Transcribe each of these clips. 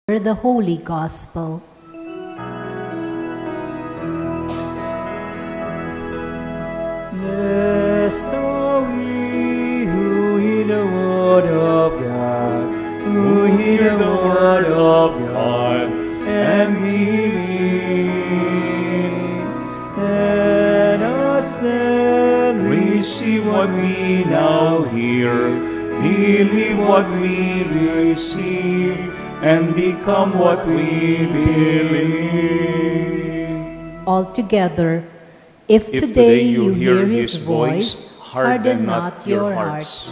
The Holy Gospel. Blessed are we who hear the word of God, who hear the word of God, and believe. Let us then receive what we now hear, believe what we receive, and become what we believe. Altogether, if today you hear His voice, harden not your hearts.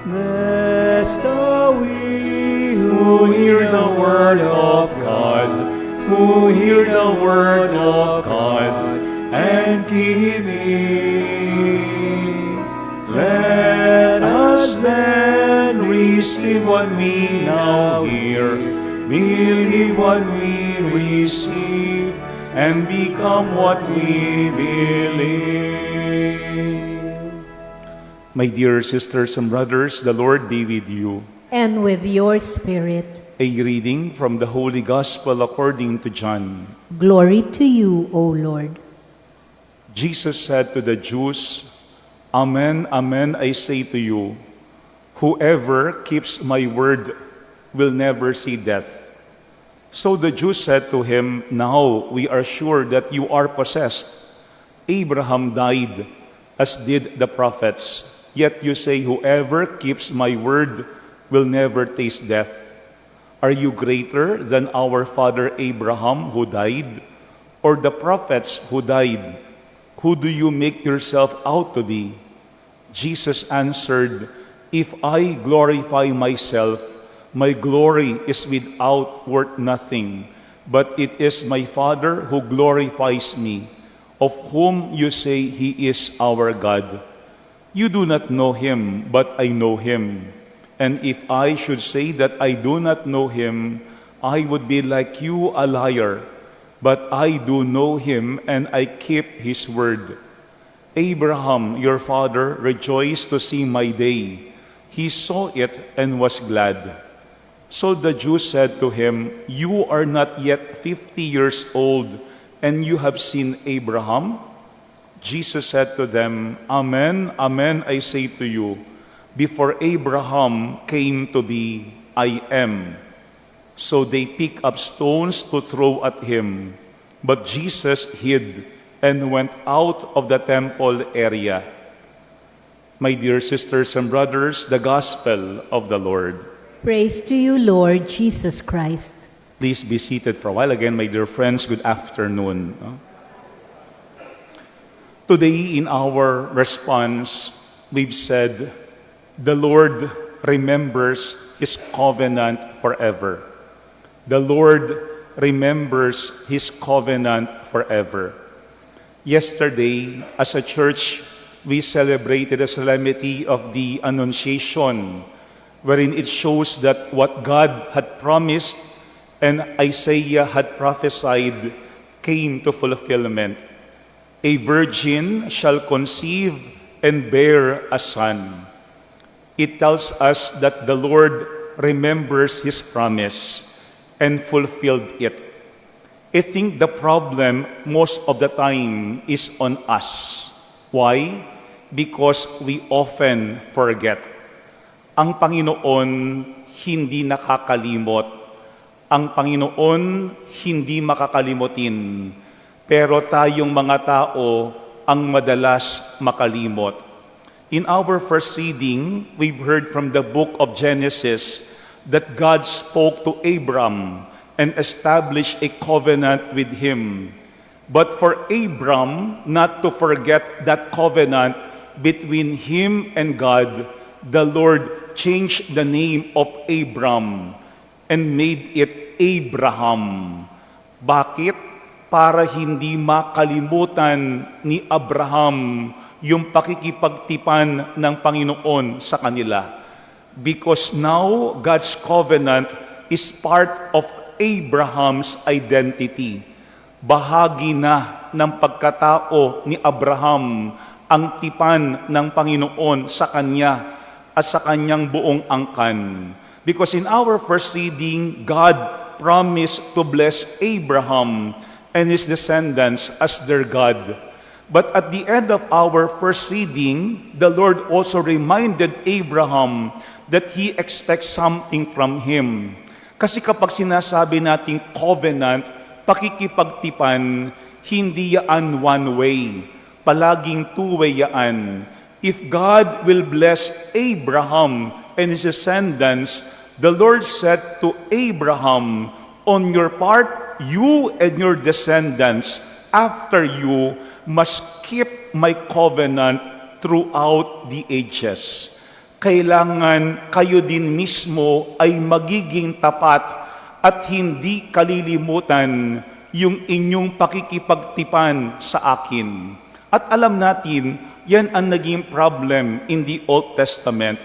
Blessed are we who hear the word of God, who hear the word of God, and keep it. Let us then receive what we now hear, believe what we receive, and become what we believe. My dear sisters and brothers, the Lord be with you. And with your spirit. A reading from the Holy Gospel according to John. Glory to you, O Lord. Jesus said to the Jews, Amen, amen, I say to you, whoever keeps my word will never see death. So the Jews said to him, Now we are sure that you are possessed. Abraham died, as did the prophets. Yet you say, whoever keeps my word will never taste death. Are you greater than our father Abraham who died, or the prophets who died? Who do you make yourself out to be? Jesus answered, If I glorify myself, my glory is without worth nothing, but it is my Father who glorifies me, of whom you say he is our God. You do not know him, but I know him. And if I should say that I do not know him, I would be like you, a liar. But I do know him, and I keep his word. Abraham, your father, rejoiced to see my day. He saw it and was glad. So the Jews said to him, You are not yet 50 years old, and you have seen Abraham? Jesus said to them, Amen, amen, I say to you, before Abraham came to be, I am. So they picked up stones to throw at him. But Jesus hid and went out of the temple area. My dear sisters and brothers, the Gospel of the Lord. Praise to you, Lord Jesus Christ. Please be seated for a while. Again, my dear friends, good afternoon. Today, in our response, we've said, the Lord remembers His covenant forever. The Lord remembers His covenant forever. Yesterday, as a church, we celebrated the solemnity of the Annunciation, wherein it shows that what God had promised and Isaiah had prophesied came to fulfillment. A virgin shall conceive and bear a son. It tells us that the Lord remembers His promise and fulfilled it. I think the problem most of the time is on us. Why? Because we often forget. Ang Panginoon hindi nakakalimot. Ang Panginoon hindi makakalimutin. Pero tayong mga tao ang madalas makalimot. In our first reading, we've heard from the book of Genesis that God spoke to Abram and established a covenant with him. But for Abram not to forget that covenant between him and God, the Lord changed the name of Abram and made it Abraham. Bakit? Para hindi makalimutan ni Abraham yung pakikipagtipan ng Panginoon sa kanila. Because now, God's covenant is part of Abraham's identity. Bahagi na ng pagkatao ni Abraham ang tipan ng Panginoon sa kanya at sa kanyang buong angkan. Because in our first reading, God promised to bless Abraham and his descendants as their God. But at the end of our first reading, the Lord also reminded Abraham that He expects something from him. Kasi kapag sinasabi nating covenant, pakikipagtipan, hindi yaan one way. Palaging two-way yaan. If God will bless Abraham and his descendants, the Lord said to Abraham, on your part, you and your descendants after you must keep my covenant throughout the ages. Kailangan kayo din mismo ay magiging tapat at hindi kalilimutan yung inyong pakikipagtipan sa akin. At alam natin, yan ang naging problem in the Old Testament,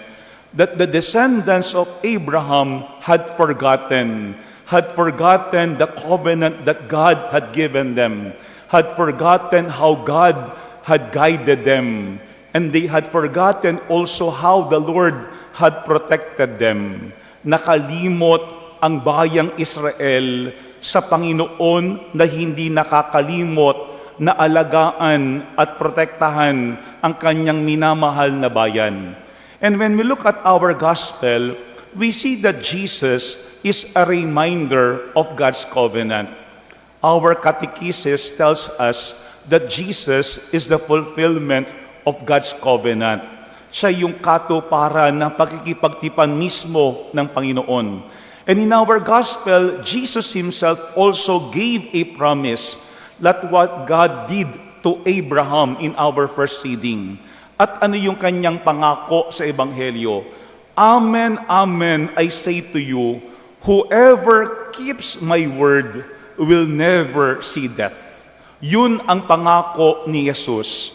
that the descendants of Abraham had forgotten the covenant that God had given them, had forgotten how God had guided them, and they had forgotten also how the Lord had protected them. Nakalimot ang bayang Israel sa Panginoon na hindi nakakalimot na alagaan at protektahan ang kanyang minamahal na bayan. And when we look at our gospel, we see that Jesus is a reminder of God's covenant. Our catechesis tells us that Jesus is the fulfillment of God's covenant. Siya yung katuparan ng pagkikipagtipan mismo ng Panginoon. And in our gospel, Jesus Himself also gave a promise that what God did to Abraham in our first reading. At ano yung kanyang pangako sa Ebanghelyo? Amen, amen, I say to you, whoever keeps my word will never see death. Yun ang pangako ni Jesus.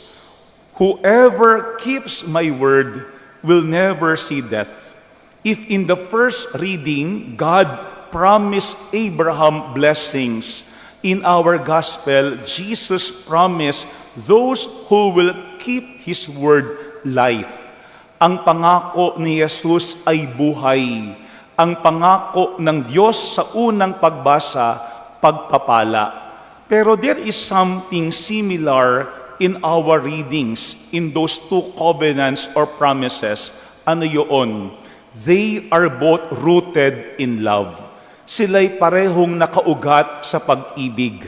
Whoever keeps my word will never see death. If in the first reading, God promised Abraham blessings, in our gospel, Jesus promised those who will keep His word life. Ang pangako ni Jesus ay buhay. Ang pangako ng Diyos sa unang pagbasa, pagpapala. Pero there is something similar in our readings, in those two covenants or promises. Ano yun? They are both rooted in love. Sila'y parehong nakaugat sa pag-ibig.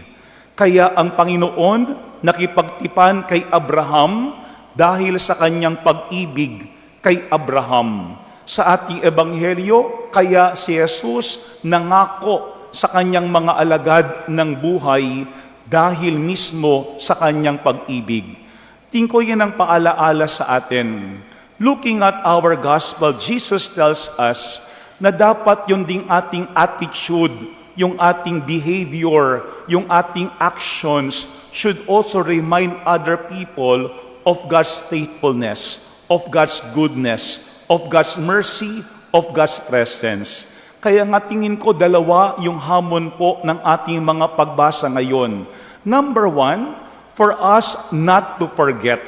Kaya ang Panginoon nakipagtipan kay Abraham dahil sa kanyang pag-ibig kay Abraham. Sa ating ebanghelyo, kaya si Jesus nangako sa kanyang mga alagad ng buhay dahil mismo sa kanyang pag-ibig. Tingin ko yan ang paalaala sa atin. Looking at our gospel, Jesus tells us na dapat yung ding ating attitude, yung ating behavior, yung ating actions should also remind other people of God's faithfulness, of God's goodness, of God's mercy, of God's presence. Kaya nga tingin ko dalawa yung hamon po ng ating mga pagbasa ngayon. Number one, for us not to forget,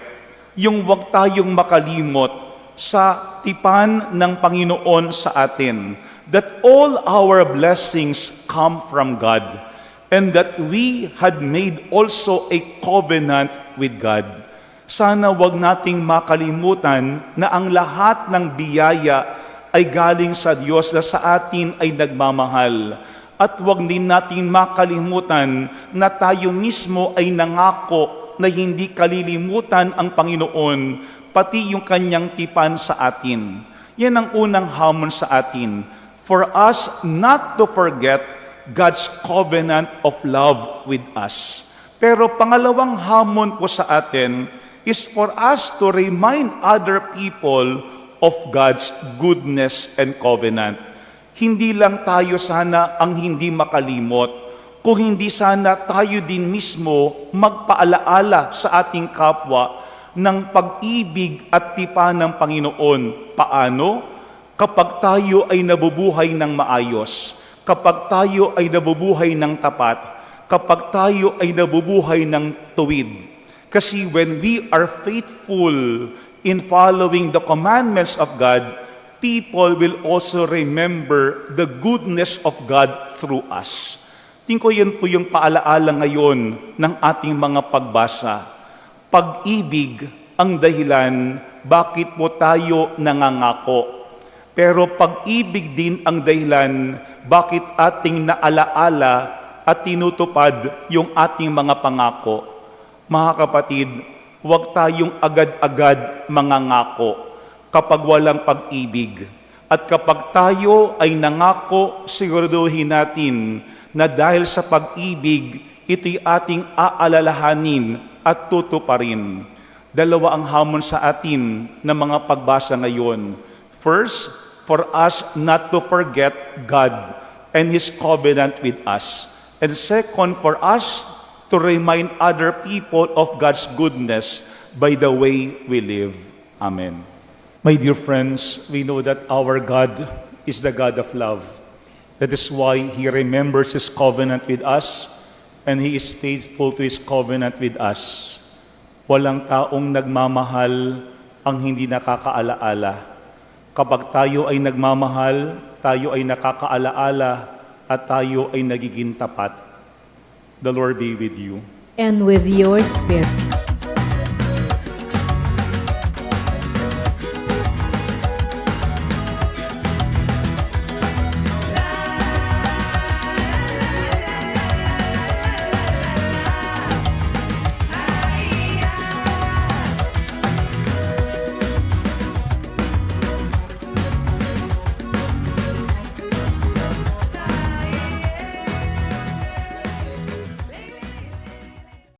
yung wag tayong makalimot sa tipan ng Panginoon sa atin, that all our blessings come from God, and that we had made also a covenant with God. Sana wag nating makalimutan na ang lahat ng biyaya ay galing sa Diyos na sa atin ay nagmamahal. At wag din natin makalimutan na tayo mismo ay nangako na hindi kalilimutan ang Panginoon, pati yung kanyang tipan sa atin. Yan ang unang hamon sa atin. For us not to forget God's covenant of love with us. Pero pangalawang hamon po sa atin is for us to remind other people of God's goodness and covenant. Hindi lang tayo sana ang hindi makalimot, kung hindi sana tayo din mismo magpaalaala sa ating kapwa ng pag-ibig at tipan ng Panginoon. Paano? Kapag tayo ay nabubuhay ng maayos, kapag tayo ay nabubuhay ng tapat, kapag tayo ay nabubuhay ng tuwid. Kasi when we are faithful in following the commandments of God, people will also remember the goodness of God through us. Tingin ko yan po yung paalaala ngayon ng ating mga pagbasa. Pag-ibig ang dahilan bakit po tayo nangangako. Pero pag-ibig din ang dahilan bakit ating naalaala at tinutupad yung ating mga pangako. Mga kapatid, huwag tayong agad-agad mangangako kapag walang pag-ibig. At kapag tayo ay nangako, siguraduhin natin na dahil sa pag-ibig, ito'y ating aalalahanin at tutuparin. Dalawa ang hamon sa atin na mga pagbasa ngayon. First, for us not to forget God and His covenant with us. And second, for us to remind other people of God's goodness by the way we live. Amen. My dear friends, we know that our God is the God of love. That is why He remembers His covenant with us and He is faithful to His covenant with us. Walang taong nagmamahal ang hindi nakakaalaala. Kapag tayo ay nagmamahal, tayo ay nakakaalaala at tayo ay nagiging tapat. The Lord be with you. And with your spirit.